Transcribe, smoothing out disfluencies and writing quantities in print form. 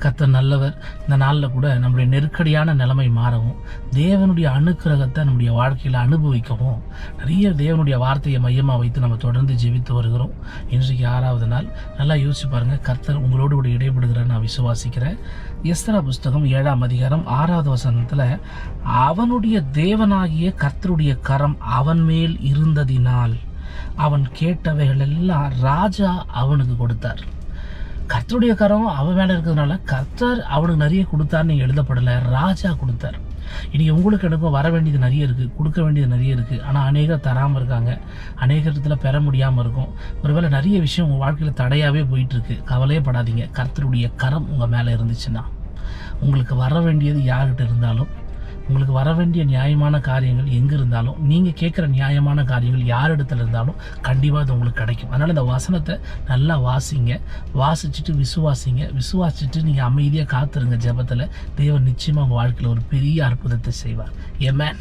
கர்த்தர் நல்லவர். இந்த நாளில் கூட நம்முடைய நெருக்கடியான நிலைமை மாறவும், தேவனுடைய அனுக்கிரகத்தை நம்முடைய வாழ்க்கையில் அனுபவிக்கவும் நிறைய தேவனுடைய வார்த்தையை மையமாக வைத்து நம்ம தொடர்ந்து ஜெபித்து வருகிறோம். இன்றைக்கு 6வது நாள். நல்லா யோசிச்சு பாருங்கள், கர்த்தர் உங்களோடு கூட இடைபடுகிறார் நான் விசுவாசிக்கிறேன். எஸ்தரா புஸ்தகம் 7ஆம் அதிகாரம் 6வது வசனத்தில், அவனுடைய தேவனாகிய கர்த்தருடைய கரம் அவன் மேல் இருந்ததினால் அவன் கேட்டவைகள் எல்லாம் ராஜா அவனுக்கு கொடுத்தார். கர்த்தருடைய கரம் அவன் மேலே இருக்கிறதுனால கர்த்தர் அவனுக்கு நிறைய கொடுத்தார்னு எழுதப்படலை, ராஜா கொடுத்தார். இனி உங்களுக்கு எனக்கும் வர வேண்டியது நிறைய இருக்குது, கொடுக்க வேண்டியது நிறைய இருக்குது. ஆனால் அநேகர் தராமல் இருக்காங்க, அநேக இடத்துல பெற முடியாமல் இருக்கும். ஒருவேளை நிறைய விஷயம் உங்கள் வாழ்க்கையில் தடையாகவே போயிட்டுருக்கு. கவலையே படாதீங்க. கர்த்தருடைய கரம் உங்கள் மேலே இருந்துச்சுன்னா உங்களுக்கு வர வேண்டியது யார்கிட்ட இருந்தாலும், உங்களுக்கு வர வேண்டிய நியாயமான காரியங்கள் எங்கே இருந்தாலும், நீங்கள் கேட்குற நியாயமான காரியங்கள் யார் இடத்துல இருந்தாலும் கண்டிப்பாக அது உங்களுக்கு கிடைக்கும். அதனால் இந்த வசனத்தை நல்லா வாசிங்க, வாசிச்சுட்டு விசுவாசிச்சுட்டு நீங்கள் அமைதியாக காத்துருங்க ஜெபத்தில். தேவன் நிச்சயமாக உங்கள் வாழ்க்கையில் ஒரு பெரிய அற்புதத்தை செய்வார். ஆமென்.